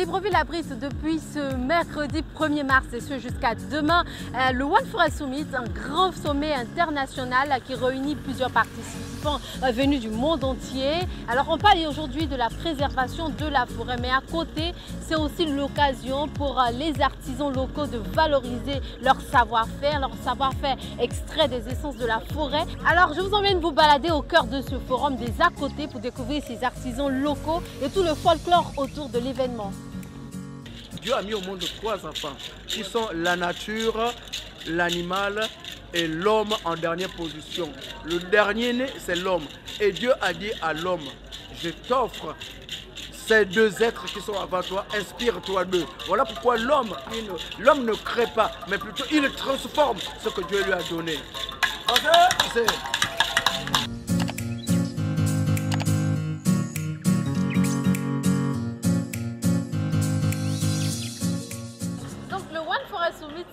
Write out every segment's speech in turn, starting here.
Libreville abrite depuis ce mercredi 1er mars et ce jusqu'à demain le One Forest Summit, un grand sommet international qui réunit plusieurs participants venus du monde entier. Alors on parle aujourd'hui de la préservation de la forêt, mais à côté c'est aussi l'occasion pour les artisans locaux de valoriser leur savoir-faire extrait des essences de la forêt. Alors je vous emmène vous balader au cœur de ce forum des à côté pour découvrir ces artisans locaux et tout le folklore autour de l'événement. Dieu a mis au monde 3 enfants qui sont la nature, l'animal et l'homme en dernière position. Le dernier né, c'est l'homme. Et Dieu a dit à l'homme, je t'offre ces 2 êtres qui sont avant toi, inspire-toi d'eux. Voilà pourquoi l'homme ne crée pas, mais plutôt il transforme ce que Dieu lui a donné.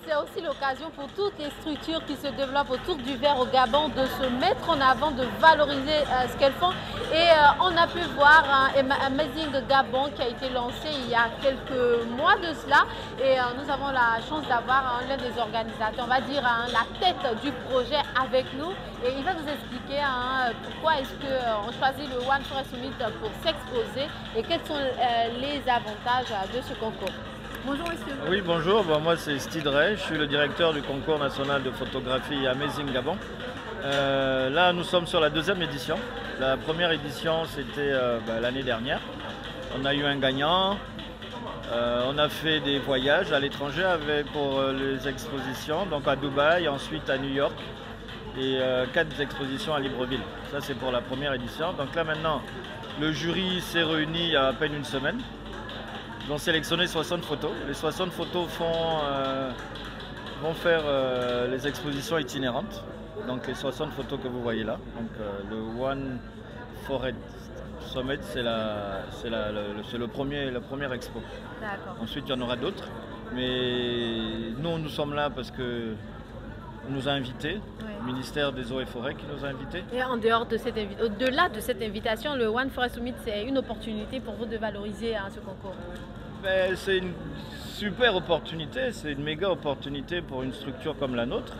C'est aussi l'occasion pour toutes les structures qui se développent autour du verre au Gabon de se mettre en avant, de valoriser ce qu'elles font. Et on a pu voir un Amazing Gabon qui a été lancé il y a quelques mois de cela. Et nous avons la chance d'avoir l'un des organisateurs, on va dire la tête du projet avec nous. Et il va nous expliquer pourquoi est-ce qu'on choisit le One Forest Summit pour s'exposer et quels sont les avantages de ce concours. Bonjour monsieur. Oui, bonjour, moi c'est Steve Ray, je suis le directeur du concours national de photographie Amazing Gabon. Là nous sommes sur la 2e édition. La première édition c'était l'année dernière. On a eu un gagnant, on a fait des voyages à l'étranger pour les expositions, donc à Dubaï, ensuite à New York et 4 expositions à Libreville. Ça c'est pour la première édition. Donc là maintenant le jury s'est réuni il y a à peine une semaine. Ils ont sélectionné 60 photos. Les 60 photos vont faire les expositions itinérantes. Donc les 60 photos que vous voyez là. Donc le One Forest Summit, c'est le premier expo. Ensuite, il y en aura d'autres. Mais nous sommes là parce que on nous a invités, le ministère des Eaux et Forêts qui nous a invités. Et en dehors de au-delà de cette invitation, le One Forest Summit, c'est une opportunité pour vous de valoriser ce concours. C'est une super opportunité, c'est une méga opportunité pour une structure comme la nôtre.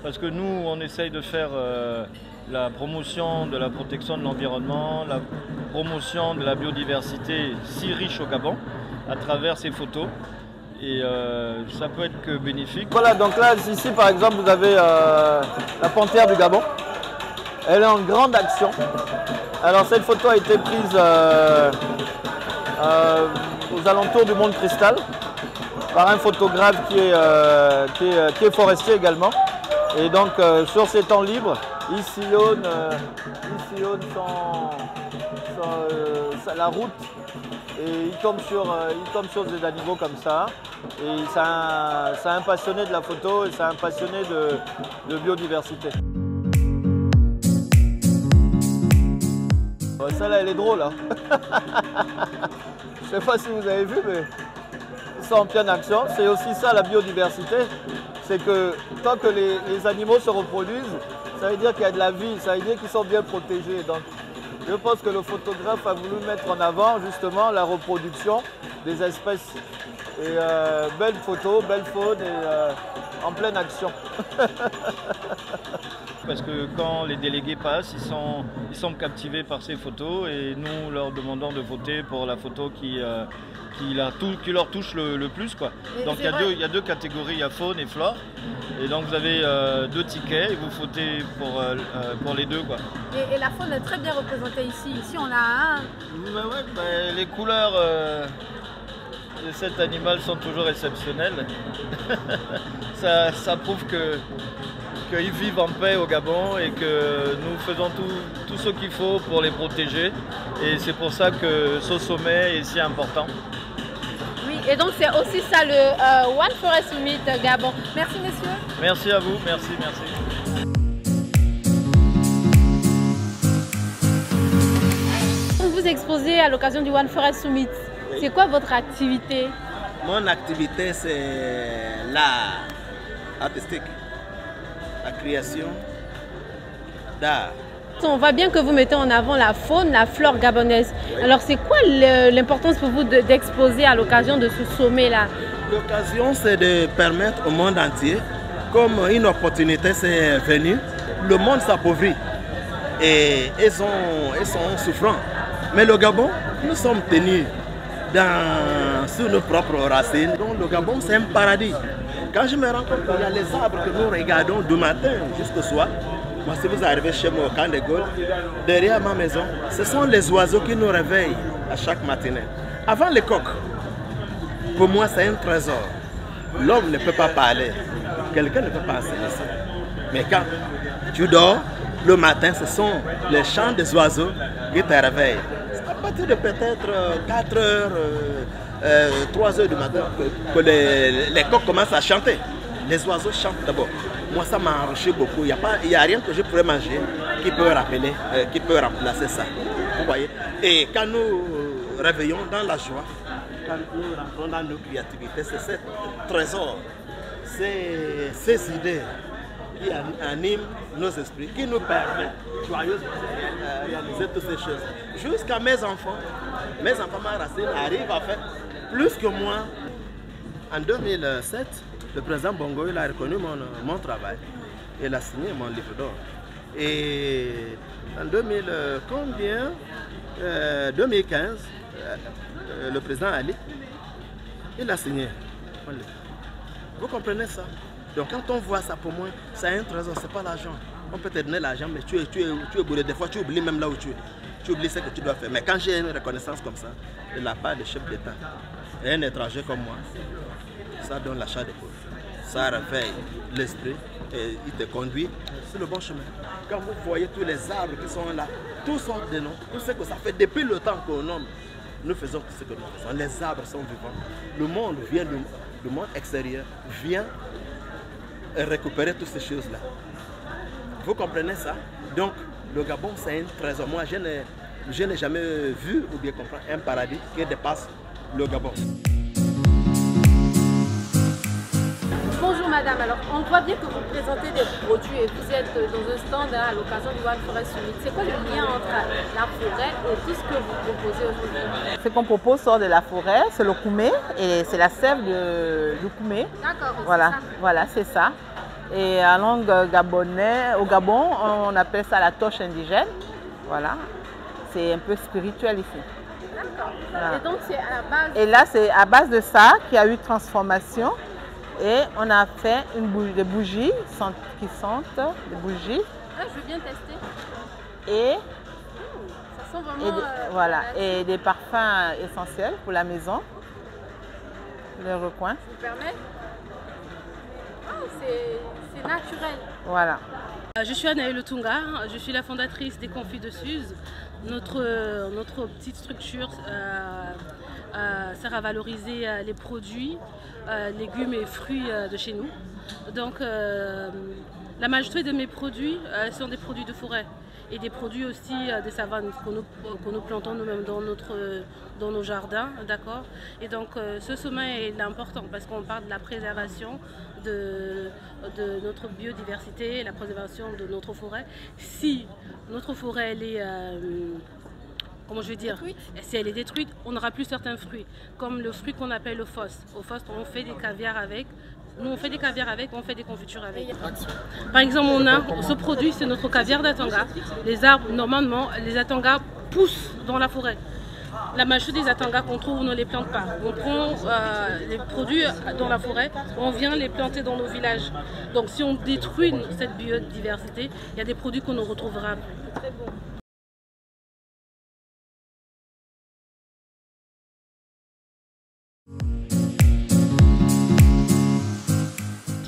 Parce que nous, on essaye de faire la promotion de la protection de l'environnement, la promotion de la biodiversité si riche au Gabon, à travers ces photos. Et ça peut être que bénéfique. Voilà, donc là, ici par exemple, vous avez la panthère du Gabon. Elle est en grande action. Alors cette photo a été prise aux alentours du Mont Cristal par un photographe qui est forestier également. Et donc sur ses temps libres, il sillonne la route. Et il tombe sur des animaux comme ça. Et c'est un passionné de la photo et c'est un passionné de biodiversité. Celle-là, elle est drôle. Hein. Je ne sais pas si vous avez vu, mais ils sont en pleine action. C'est aussi ça la biodiversité. C'est que tant que les animaux se reproduisent, ça veut dire qu'il y a de la vie, ça veut dire qu'ils sont bien protégés. Donc, je pense que le photographe a voulu mettre en avant justement la reproduction des espèces. Et belle photo, belle faune et en pleine action. Parce que quand les délégués passent, ils sont captivés par ces photos et nous leur demandons de voter pour la photo qui leur touche le plus, quoi. Donc il y a 2 catégories, il y a faune et flore. Et donc vous avez 2 tickets et vous votez pour les 2, quoi. Et la faune est très bien représentée ici. Ici on a les couleurs de cet animal sont toujours exceptionnelles. ça prouve qu'ils vivent en paix au Gabon et que nous faisons tout ce qu'il faut pour les protéger. Et c'est pour ça que ce sommet est si important. Oui, et donc c'est aussi ça le One Forest Summit Gabon. Merci messieurs. Merci à vous, merci. Vous exposez à l'occasion du One Forest Summit. Oui. C'est quoi votre activité? Mon activité c'est l'art artistique, la création d'art On voit bien que vous mettez en avant la faune, la flore gabonaise. Alors c'est quoi l'importance pour vous d'exposer à l'occasion de ce sommet-là? L'occasion, c'est de permettre au monde entier, comme une opportunité s'est venue, le monde s'appauvrit et ils sont souffrants. Mais le Gabon, nous sommes tenus sur nos propres racines. Donc le Gabon, c'est un paradis. Quand je me rends compte qu'il y a les arbres que nous regardons du matin jusqu'au soir, moi, si vous arrivez chez moi au Camp de Gaulle, derrière ma maison, ce sont les oiseaux qui nous réveillent à chaque matinée. Avant les coqs, pour moi, c'est un trésor. L'homme ne peut pas parler. Quelqu'un ne peut pas enseigner ça. Mais quand tu dors, le matin, ce sont les chants des oiseaux qui te réveillent. C'est à partir de peut-être 4 heures, 3 heures du matin que les coqs commencent à chanter. Les oiseaux chantent d'abord. Moi, ça m'a enrichi beaucoup. Il n'y a rien que je pourrais manger qui peut rappeler, qui peut remplacer ça. Vous voyez? Et quand nous réveillons dans la joie, quand nous rentrons dans nos créativités, c'est ce trésor, ces idées qui animent nos esprits, qui nous permettent joyeusement de réaliser toutes ces choses. Jusqu'à mes enfants Racine arrivent à faire plus que moi. En 2007, le président Bongo il a reconnu mon travail. Il a signé mon livre d'or. Et en 2015, le président Ali, il a signé mon livre. Vous comprenez ça? Donc quand on voit ça, pour moi, c'est un trésor, c'est pas l'argent. On peut te donner l'argent, mais tu es bourré. Des fois, tu oublies même là où tu es. Tu oublies ce que tu dois faire. Mais quand j'ai une reconnaissance comme ça, de la part du chef d'État, et un étranger comme moi, ça donne la chair de poule. Ça réveille l'esprit et il te conduit sur le bon chemin. Quand vous voyez tous les arbres qui sont là, tous sont de nous, tout ce que ça fait depuis le temps que nous faisons tout ce que nous faisons. Les arbres sont vivants. Le monde vient du monde extérieur, vient récupérer toutes ces choses-là. Vous comprenez ça? Donc, le Gabon, c'est un trésor. Moi, je n'ai jamais vu ou bien compris un paradis qui dépasse le Gabon. Bonjour madame, alors on voit bien que vous présentez des produits et vous êtes dans un stand à l'occasion du One Forest Summit. C'est quoi le lien entre la forêt et tout ce que vous proposez aujourd'hui? Ce qu'on propose sort de la forêt, c'est le koumé et c'est la sève du koumé. D'accord, voilà, c'est ça. Et en langue gabonaise, au Gabon, on appelle ça la torche indigène. Voilà, c'est un peu spirituel ici. D'accord. Voilà. Et donc c'est à la base... Et là, c'est à base de ça qu'il y a eu transformation. Et on a fait des bougies qui sentent, des bougies. Ah, je veux bien tester. Et, ça sent vraiment... voilà, et des parfums essentiels pour la maison, le recoin. Je vous permets? Oh, c'est naturel. Voilà. Je suis Anaëlle Lutunga, je suis la fondatrice des Confits de Suze. Notre petite structure sert à valoriser les produits, légumes et fruits de chez nous. Donc la majorité de mes produits sont des produits de forêt et des produits aussi des savanes que nous plantons nous-mêmes dans nos jardins, d'accord. Et donc ce sommet est important parce qu'on parle de la préservation de notre biodiversité, la préservation de notre forêt. Si notre forêt elle est comment je vais dire, si elle est détruite, on n'aura plus certains fruits, comme le fruit qu'on appelle le fos. Au fos, on fait des caviars avec. Nous, on fait des caviars avec, on fait des confitures avec. Par exemple, on a ce produit, c'est notre caviar d'Atanga. Les arbres, normalement, les Atangas poussent dans la forêt. La majorité des Atangas qu'on trouve, on ne les plante pas. On prend les produits dans la forêt, on vient les planter dans nos villages. Donc, si on détruit cette biodiversité, il y a des produits qu'on ne retrouvera plus. Très bon.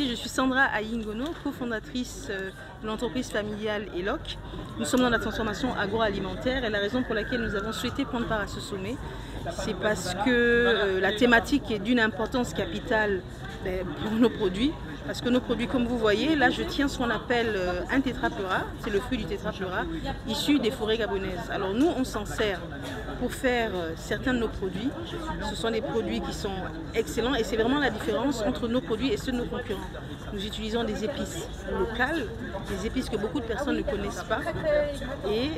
Je suis Sandra Ayingono, cofondatrice de l'entreprise familiale ELOC. Nous sommes dans la transformation agroalimentaire et la raison pour laquelle nous avons souhaité prendre part à ce sommet, c'est parce que la thématique est d'une importance capitale pour nos produits. Parce que nos produits, comme vous voyez, là je tiens ce qu'on appelle un tétrapleura, c'est le fruit du tétrapleura, issu des forêts gabonaises. Alors nous, on s'en sert pour faire certains de nos produits. Ce sont des produits qui sont excellents et c'est vraiment la différence entre nos produits et ceux de nos concurrents. Nous utilisons des épices locales, des épices que beaucoup de personnes ne connaissent pas et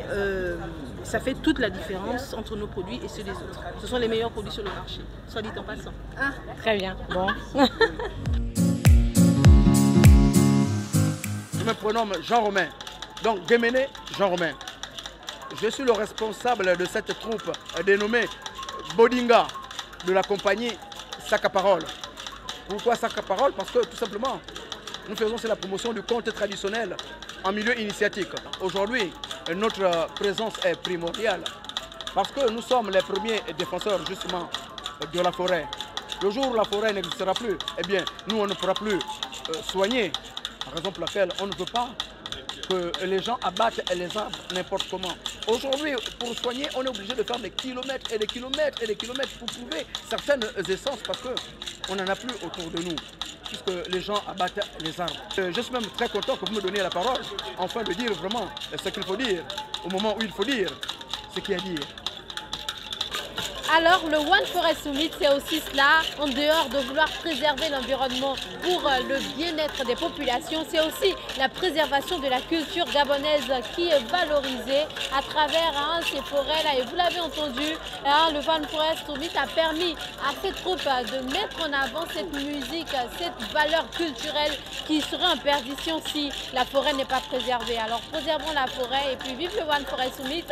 ça fait toute la différence entre nos produits et ceux des autres. Ce sont les meilleurs produits sur le marché, soit dit en passant. Ah, très bien. Bon. Je me prénomme Jean-Romain, donc Guéméné Jean-Romain. Je suis le responsable de cette troupe dénommée Bodinga de la compagnie Sac à Parole. Pourquoi Sac à Parole? Parce que tout simplement, nous faisons la promotion du conte traditionnel en milieu initiatique. Aujourd'hui, notre présence est primordiale parce que nous sommes les premiers défenseurs justement de la forêt. Le jour où la forêt n'existera plus, eh bien, nous on ne pourra plus soigner. Raison pour laquelle on ne veut pas que les gens abattent les arbres n'importe comment. Aujourd'hui, pour soigner, on est obligé de faire des kilomètres et des kilomètres et des kilomètres pour trouver certaines essences parce qu'on n'en a plus autour de nous, puisque les gens abattent les arbres. Je suis même très content que vous me donniez la parole, afin de dire vraiment ce qu'il faut dire, au moment où il faut dire ce qu'il y a à dire. Alors le One Forest Summit, c'est aussi cela, en dehors de vouloir préserver l'environnement pour le bien-être des populations, c'est aussi la préservation de la culture gabonaise qui est valorisée à travers ces forêts-là. Et vous l'avez entendu, le One Forest Summit a permis à cette troupe de mettre en avant cette musique, cette valeur culturelle qui serait en perdition si la forêt n'est pas préservée. Alors préservons la forêt et puis vive le One Forest Summit,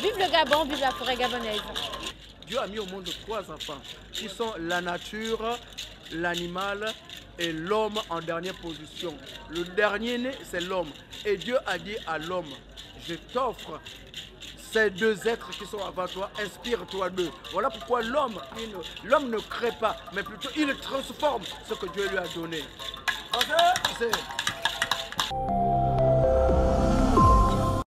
vive le Gabon, vive la forêt gabonaise. Dieu a mis au monde 3 enfants qui sont la nature, l'animal et l'homme en dernière position. Le dernier né, c'est l'homme. Et Dieu a dit à l'homme, je t'offre ces 2 êtres qui sont avant toi, inspire-toi d'eux. Voilà pourquoi l'homme ne crée pas, mais plutôt il transforme ce que Dieu lui a donné. Ok, c'est...